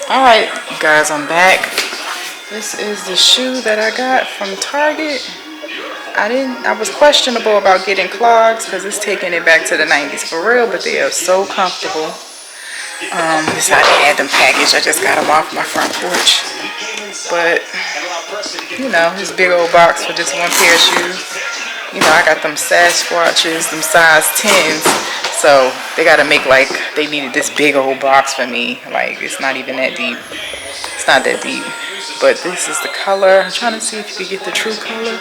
Alright, guys, I'm back. This is the shoe that I got from Target. I was questionable about getting clogs because it's taking it back to the 90s for real, but they are so comfortable. This how they had them packaged. I just got them off my front porch. But, you know, this big old box for just one pair of shoes. You know, I got them Sasquatches, them size 10s. So they got to make like, they needed this big old box for me. Like, it's not even that deep. It's not that deep. But this is the color. I'm trying to see if you can get the true color.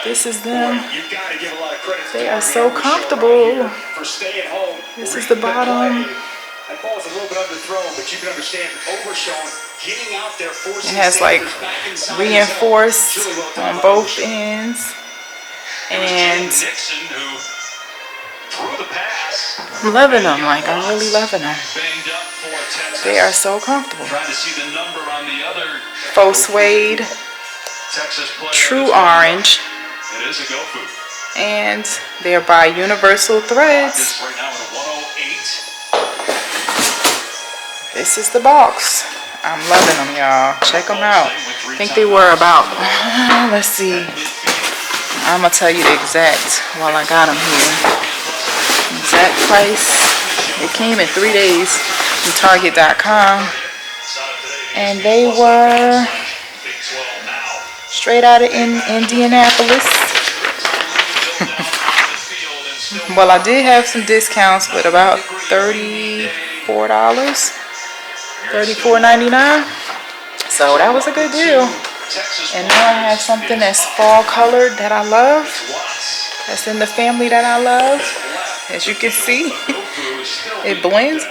This is them. They are so comfortable. This is the bottom. It has like reinforced on both ends. And I'm loving them. Like, I'm really loving them. They are so comfortable. Faux suede, true orange, and they're by Universal Threads. This is the box. I'm loving them, y'all. Check them out. I think they were about, let's see. I'm going to tell you the exact while I got them here. Exact price. It came in 3 days from Target.com. And they were straight out of Indianapolis. Well, I did have some discounts with about $34, $34.99. So that was a good deal. And now I have something that's fall colored that I love. That's in the family that I love. As you can see, it blends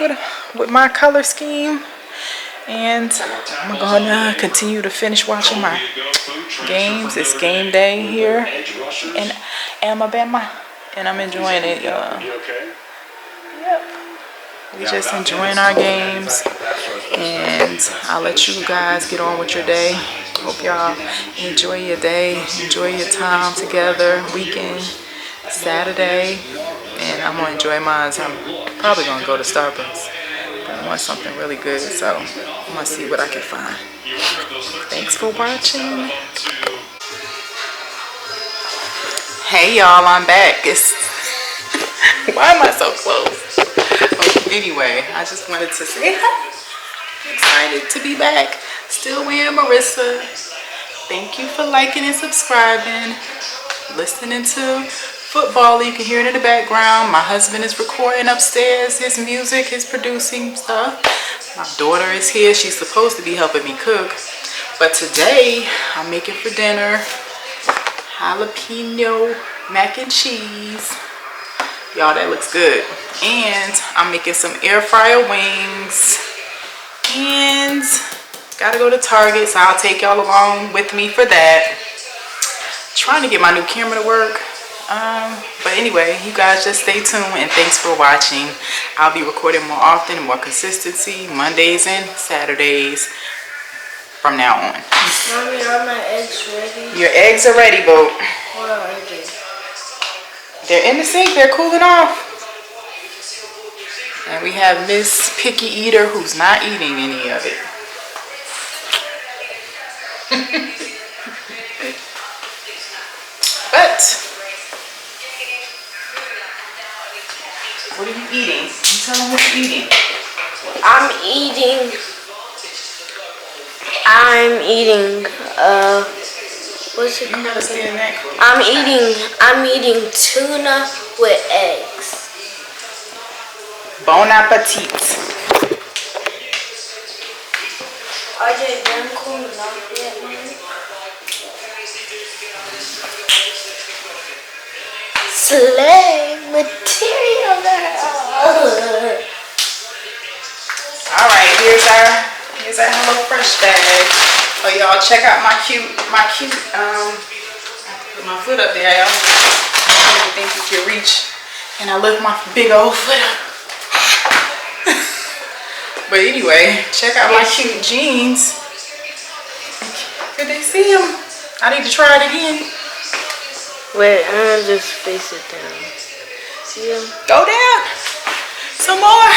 with my color scheme. And I'm gonna continue to finish watching my games. It's game day here in Alabama, and I'm enjoying it, y'all. Yep. We just enjoying our games, and I'll let you guys get on with your day. Hope y'all enjoy your day, enjoy your time together, weekend, Saturday, and I'm gonna enjoy mine. So I'm probably gonna go to Starbucks, but I want something really good, so I'm gonna see what I can find. Thanks for watching. Hey y'all, I'm back. Why am I so close? Anyway, I just wanted to say hi. Excited to be back. Still wearing Marisa. Thank you for liking and subscribing. Listening to football. You can hear it in the background. My husband is recording upstairs his music, his producing stuff. My daughter is here. She's supposed to be helping me cook. But today, I'm making for dinner jalapeno mac and cheese. Y'all, that looks good. And I'm making some air fryer wings. And gotta go to Target, so I'll take y'all along with me for that. Trying to get my new camera to work. But anyway, you guys just stay tuned, and thanks for watching. I'll be recording more often and more consistency, Mondays and Saturdays from now on. Mommy, are my eggs ready? Your eggs are ready, boo. What are they? They're in the sink. They're cooling off. And we have Miss Picky Eater who's not eating any of it. But what are you eating? You tell them what you're eating. I'm eating what's it called? You gotta say that. I'm eating tuna with eggs. Bon appetit. Are they done cooling off yet, Mommy? Slay material. Alright, here's our HelloFresh bag. Oh, y'all, check out my cute, I put my foot up there, y'all. I don't think you can reach. And I lift my big old foot up. But anyway, check out my cute jeans. Could they see them? I need to try it again. Wait, I'm gonna just face it down. See them? Go down. Some more.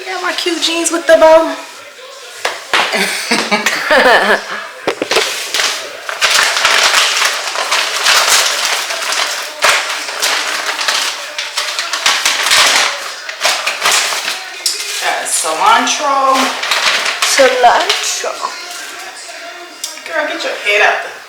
Yeah, my cute jeans with the bow. Cilantro. Cilantro. Girl, get your head out the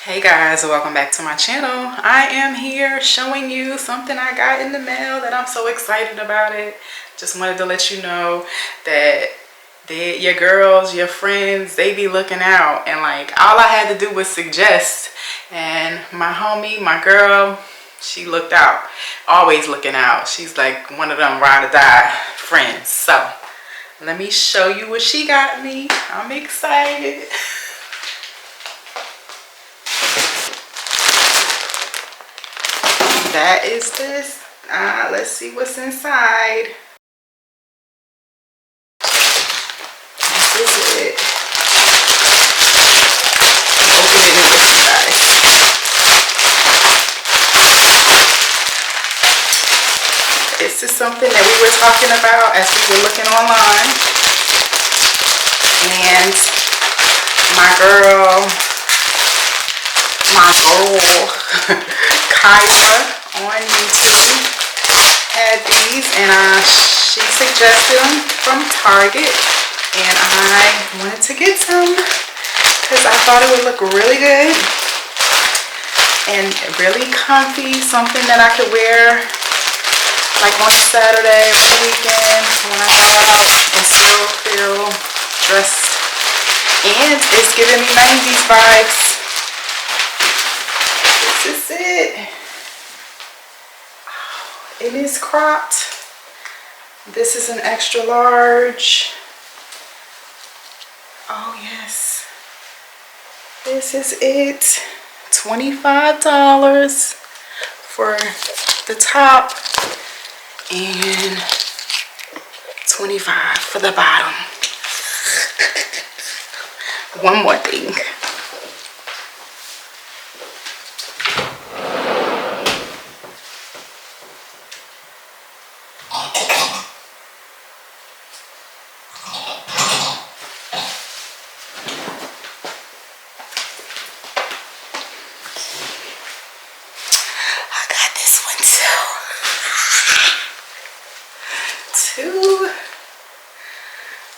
Hey guys, welcome back to my channel. I am here showing you something I got in the mail that I'm so excited about it. Just wanted to let you know that your girls, your friends, they be looking out, and like all I had to do was suggest, and my homie, my girl, she looked out. Always looking out. She's like one of them ride or die friends. So let me show you what she got me. I'm excited. That is this. Let's see what's inside. This is it. Open it and look, you guys. This is something that we were talking about as we were looking online. And my girl, Kyla on YouTube had these, and she suggested them from Target, and I wanted to get some because I thought it would look really good and really comfy, something that I could wear like on a Saturday or on the weekend when I go out and still feel dressed, and it's giving me 90s vibes. This is it. It is cropped. This is an extra large. Oh yes. This is it. $25 for the top and $25 for the bottom. One more thing.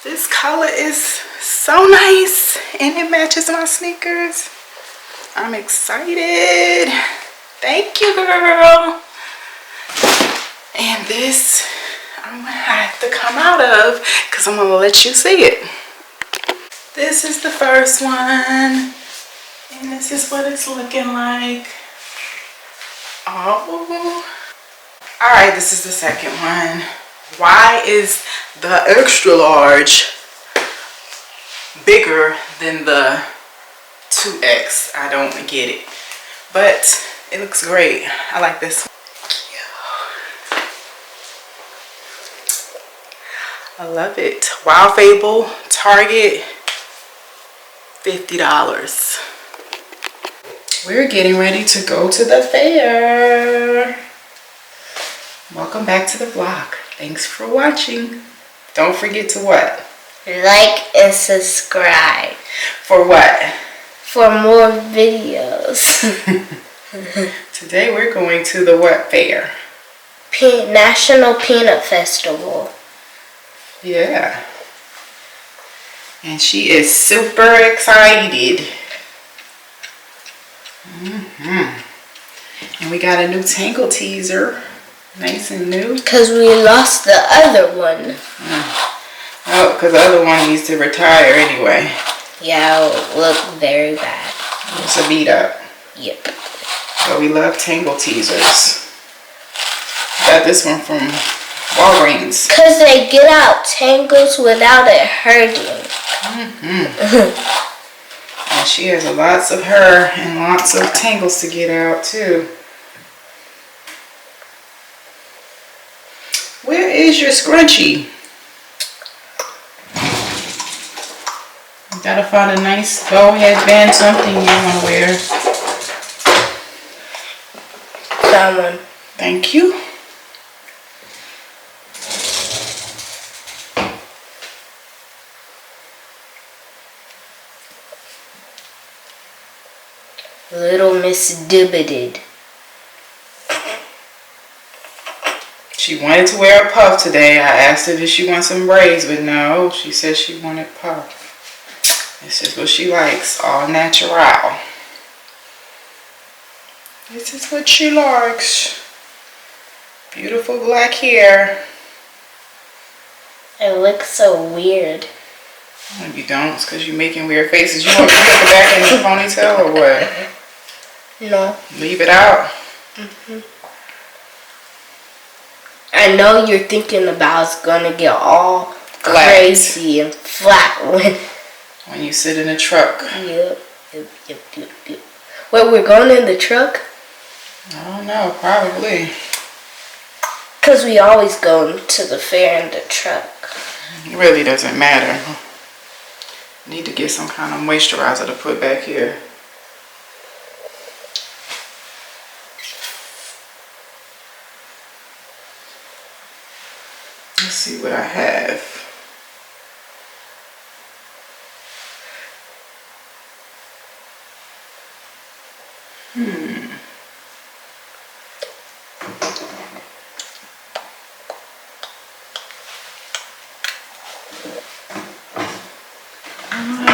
This color is so nice and it matches my sneakers. I'm excited. Thank you, girl. And this I'm gonna have to come out of because I'm gonna let you see it. This is the first one, and this is what it's looking like. Oh, all right, this is the second one. Why is the extra large bigger than the 2X? I don't get it, but it looks great. I like this one. I love it. Wild Fable, Target, $50. We're getting ready to go to the fair. Welcome back to the vlog. Thanks for watching. Don't forget to what? Like and subscribe. For what? For more videos. Today we're going to the what fair? National Peanut Festival. Yeah. And she is super excited. And we got a new Tangle teaser. Nice and new. Because we lost the other one. Oh, because the other one needs to retire anyway. Yeah, it will look very bad. It's a beat up. Yep. But we love Tangle teasers. Got this one from Walgreens. Because they get out tangles without it hurting. And she has lots of hair and lots of tangles to get out too. Where is your scrunchie? You gotta find a nice bow headband, something you want to wear. Found one. Thank you. Little Miss Dibbited. She wanted to wear a puff today. I asked her if she wants some braids, but no, she said she wanted puff. This is what she likes, all natural. This is what she likes. Beautiful black hair. It looks so weird. No, you don't. It's because you're making weird faces. You want me to put the back in the ponytail or what? No. Leave it out. I know you're thinking about it's gonna get all Flat. crazy and flat When you sit in a truck. Yep. Wait, we're going in the truck? I don't know, probably. Because we always go to the fair in the truck. It really doesn't matter. Need to get some kind of moisturizer to put back here. Let's see what I have.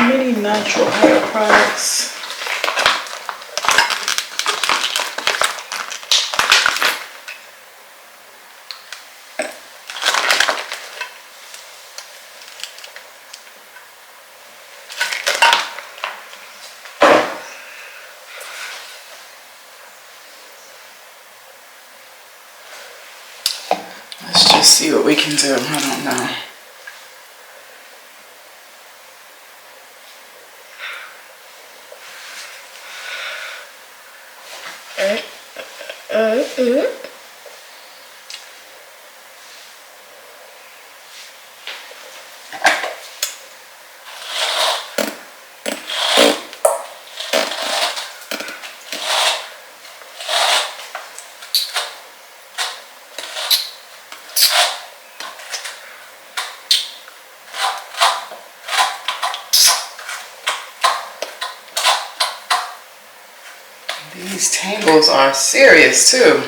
Many natural hair products. Let's just see what we can do. I don't know. These tangles are serious too.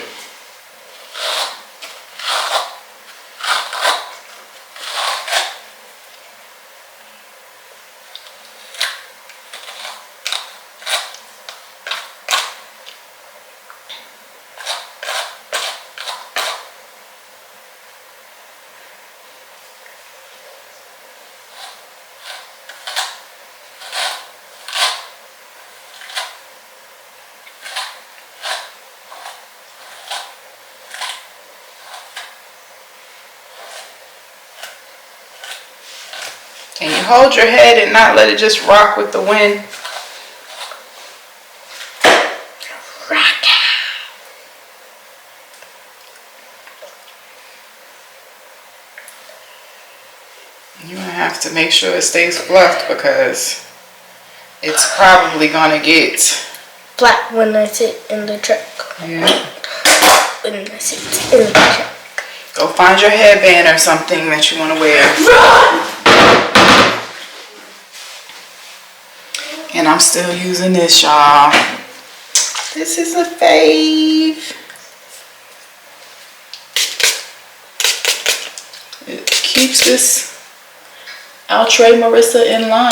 Can you hold your head and not let it just rock with the wind? Rock. You're gonna have to make sure it stays fluffed because it's probably gonna get Flat when I sit in the truck. Yeah. When I sit in the truck. Go find your headband or something that you want to wear. Run! And I'm still using this, y'all. This is a fave. It keeps this Outré Marisa in line.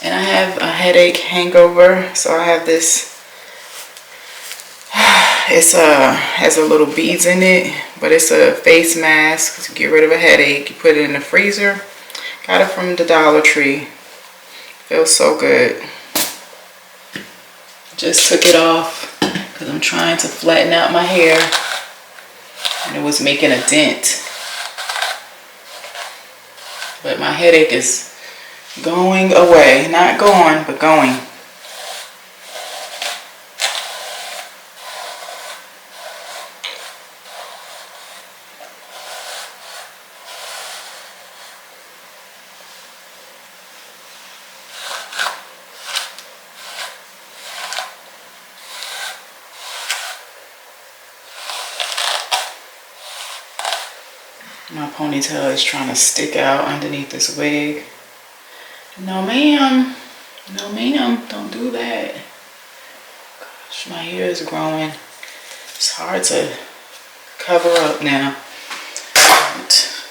And I have a headache hangover, so I have this. It's has a little beads in it, but it's a face mask to get rid of a headache. You put it in the freezer. Got it from the Dollar Tree. Feels so good. Just took it off because I'm trying to flatten out my hair, and it was making a dent. But my headache is going away. Not gone, but going. My ponytail is trying to stick out underneath this wig. No ma'am. No ma'am. Don't do that. Gosh, my hair is growing. It's hard to cover up now. But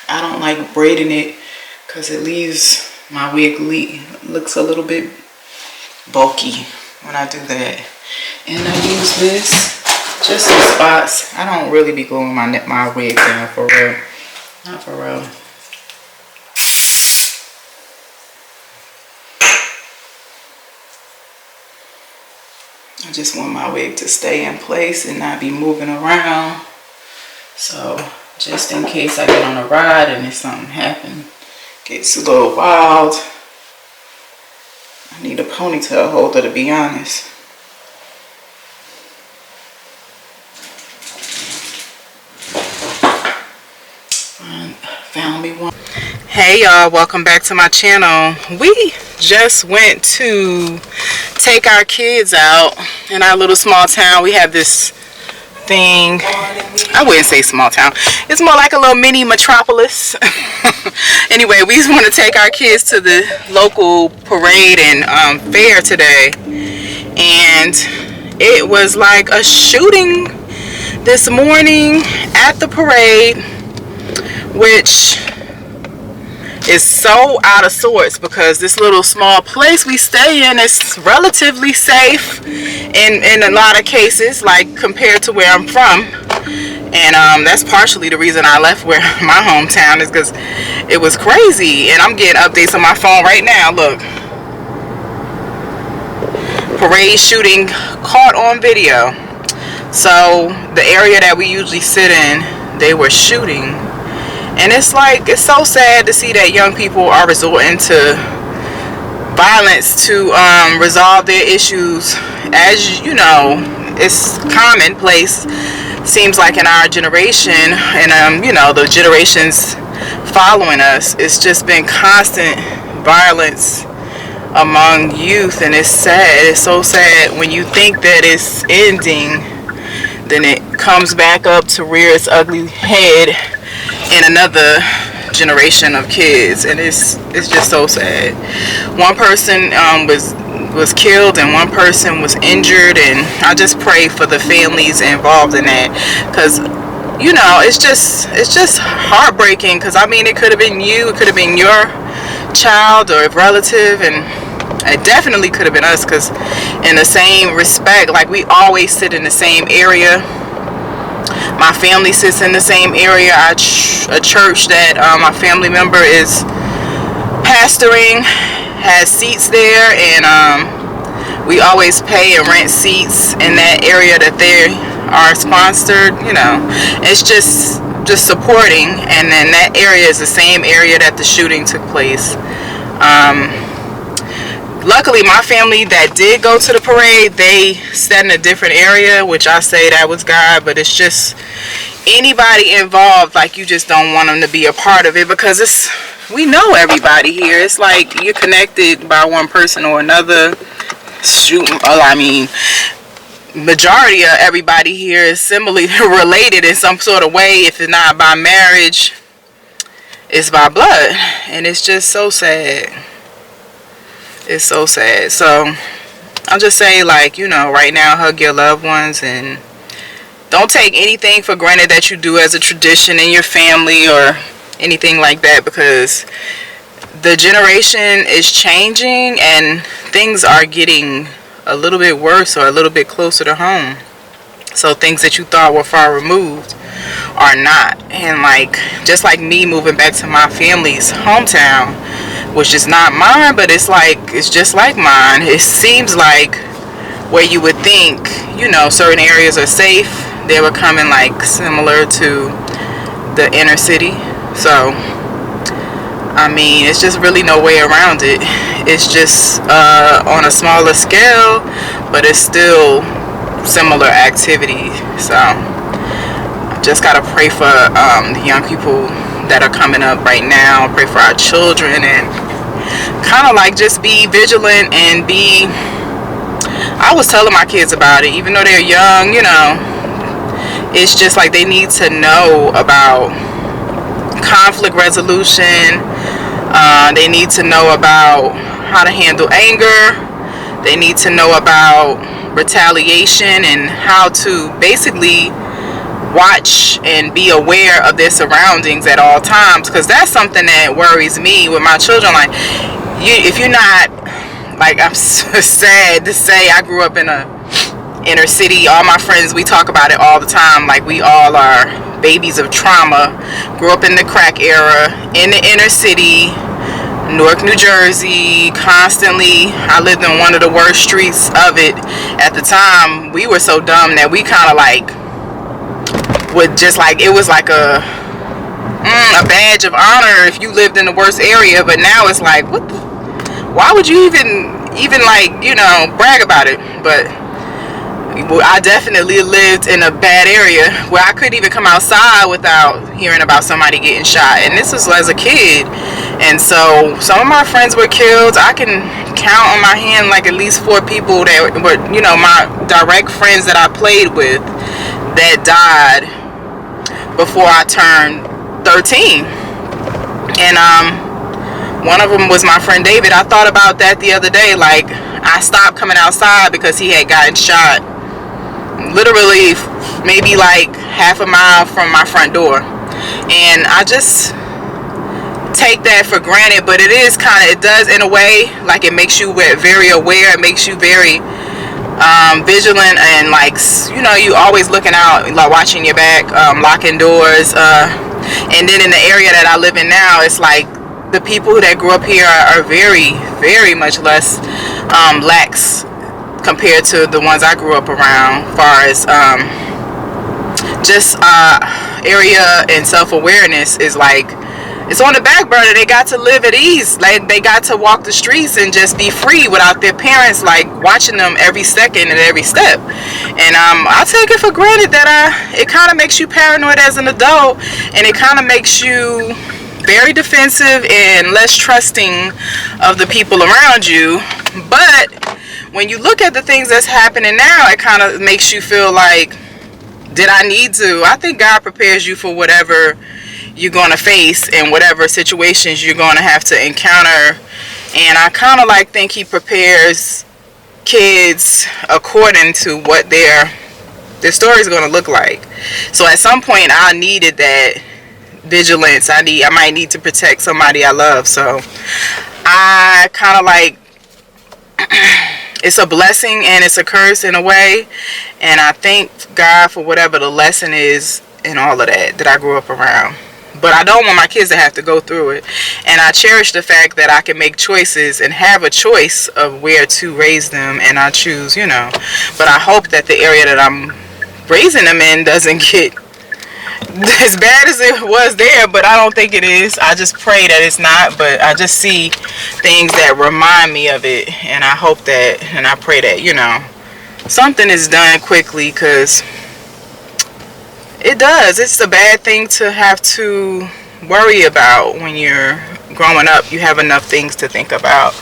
I don't like braiding it because it leaves my wig looks a little bit bulky. when I do that. And I use this just in spots. I don't really be gluing my wig down for real. Not for real. I just want my wig to stay in place and not be moving around. So just in case I get on a ride and if something happens, gets a little wild, I need a ponytail holder, to be honest. Found me one. Hey y'all, welcome back to my channel. We just went to take our kids out in our little small town. We have this thing, I wouldn't say small town, it's more like a little mini metropolis. Anyway, we just want to take our kids to the local parade and fair today, and it was like a shooting this morning at the parade, which is so out of sorts because this little small place we stay in is relatively safe in a lot of cases, like compared to where I'm from. And that's partially the reason I left where my hometown is, because it was crazy. And I'm getting updates on my phone right now. Look, parade shooting caught on video. So the area that we usually sit in, they were shooting. And it's like, it's so sad to see that young people are resorting to violence to resolve their issues. As you know, it's commonplace, seems like, in our generation, and you know, the generations following us. It's just been constant violence among youth, and it's sad. It's so sad when you think that it's ending, then it comes back up to rear its ugly head in another generation of kids, and it's just so sad. One person was killed and one person was injured, and I just pray for the families involved in that, because you know, it's just heartbreaking. Because I mean, it could have been you, it could have been your child or relative, and it definitely could have been us, because in the same respect, like, we always sit in the same area. My family sits in the same area. A church that my family member is pastoring has seats there, and we always pay and rent seats in that area that they are sponsored. You know, it's just supporting. And then that area is the same area that the shooting took place. Luckily, my family that did go to the parade, they sat in a different area, which I say that was God, but it's just anybody involved, like, you just don't want them to be a part of it, because we know everybody here. It's like you're connected by one person or another. I mean, majority of everybody here is similarly related in some sort of way. If it's not by marriage, it's by blood, and it's just so sad. It's so sad. So I'll just say, like, you know, right now, hug your loved ones, and don't take anything for granted that you do as a tradition in your family or anything like that, because the generation is changing and things are getting a little bit worse or a little bit closer to home. So things that you thought were far removed are not. And like, just like me moving back to my family's hometown, which is not mine, but it's like, it's just like mine. It seems like where you would think, you know, certain areas are safe, they were coming like similar to the inner city. So I mean, it's just really no way around it. It's just on a smaller scale, but it's still similar activity. So just gotta pray for the young people that are coming up right now. Pray for our children, and kind of like just be vigilant and be, I was telling my kids about it, even though they're young, you know, it's just like they need to know about conflict resolution. They need to know about how to handle anger. They need to know about retaliation and how to basically watch and be aware of their surroundings at all times, because that's something that worries me with my children. Like, if you're not like, I'm so sad to say I grew up in a inner city. All my friends, we talk about it all the time. Like, we all are babies of trauma. Grew up in the crack era, in the inner city, Newark, New Jersey, constantly. I lived in one of the worst streets of it. At the time, we were so dumb that we kind of like would just like, it was like a badge of honor if you lived in the worst area. But now it's like, what the, why would you even like, you know, brag about it? But I definitely lived in a bad area where I couldn't even come outside without hearing about somebody getting shot. And this was as a kid. And so some of my friends were killed. I can count on my hand like at least 4 people that were, you know, my direct friends that I played with that died before I turned 13. And one of them was my friend David. I thought about that the other day. Like, I stopped coming outside because he had gotten shot literally maybe like half a mile from my front door. And I just take that for granted, but it is kind of, it does in a way, like, it makes you very aware. It makes you very vigilant, and like, you know, you always looking out, like watching your back, locking doors. And then in the area that I live in now, it's like the people that grew up here are very, very much less lax compared to the ones I grew up around, far as just area and self-awareness is like, it's on the back burner. They got to live at ease. Like, they got to walk the streets and just be free without their parents like watching them every second and every step. And I take it for granted that it kind of makes you paranoid as an adult, and it kind of makes you very defensive and less trusting of the people around you. But when you look at the things that's happening now, it kind of makes you feel like, did I need to? I think God prepares you for whatever you're going to face and whatever situations you're going to have to encounter. And I kind of like think he prepares kids according to what their story is going to look like. So at some point I needed that vigilance. I might need to protect somebody I love. So I kind of like, it's a blessing and it's a curse in a way. And I thank God for whatever the lesson is in all of that I grew up around. But I don't want my kids to have to go through it. And I cherish the fact that I can make choices and have a choice of where to raise them, and I choose, you know. But I hope that the area that I'm raising them in doesn't get as bad as it was there, but I don't think it is. I just pray that it's not, but I just see things that remind me of it, and I hope that, and I pray that, you know, something is done quickly, because it does. It's a bad thing to have to worry about when you're growing up. You have enough things to think about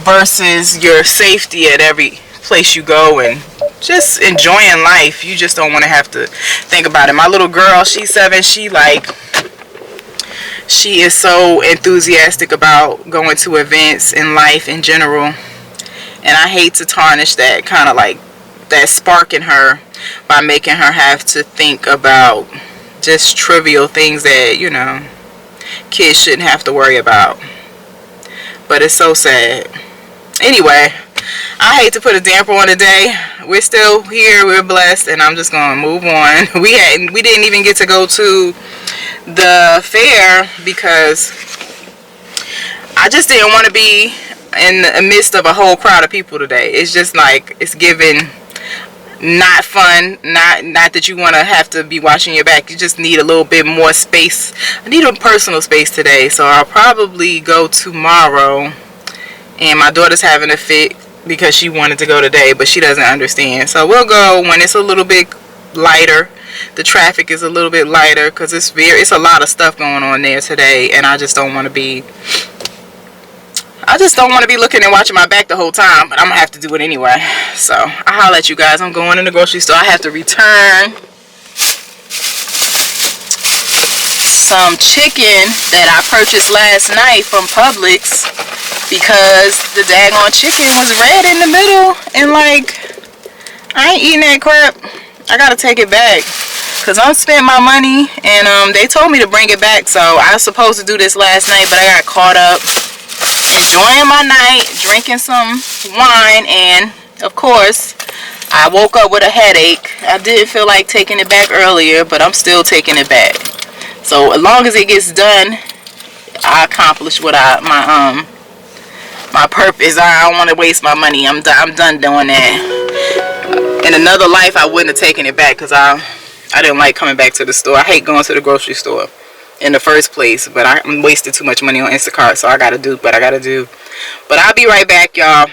versus your safety at every place you go and just enjoying life. You just don't want to have to think about it. My little girl, she's 7. She is so enthusiastic about going to events in life in general. And I hate to tarnish that kind of like that spark in her by making her have to think about just trivial things that, you know, kids shouldn't have to worry about. But it's so sad. Anyway, I hate to put a damper on the day. We're still here, we're blessed, and I'm just gonna move on. We didn't even get to go to the fair because I just didn't want to be in the midst of a whole crowd of people today. It's just like, it's giving not fun, not that you want to have to be watching your back. You just need a little bit more space. I need a personal space today, so I'll probably go tomorrow. And my daughter's having a fit because she wanted to go today, but she doesn't understand. So we'll go when it's a little bit lighter. The traffic is a little bit lighter because it's a lot of stuff going on there today, and I just don't want to be looking and watching my back the whole time, but I'm gonna have to do it anyway. So I'll holler at you guys. I'm going in the grocery store. I have to return some chicken that I purchased last night from Publix because the daggone chicken was red in the middle, and like, I ain't eating that crap. I gotta take it back because I spent my money, and they told me to bring it back. So I was supposed to do this last night, but I got caught up enjoying my night, drinking some wine, and of course I woke up with a headache. I did feel like taking it back earlier, but I'm still taking it back. So as long as it gets done, I accomplished what my purpose. I don't want to waste my money. I'm done doing that. In another life, I wouldn't have taken it back because I didn't like coming back to the store. I hate going to the grocery store in the first place, but I'm wasted too much money on Instacart, so I gotta do what I gotta do. But I'll be right back, y'all.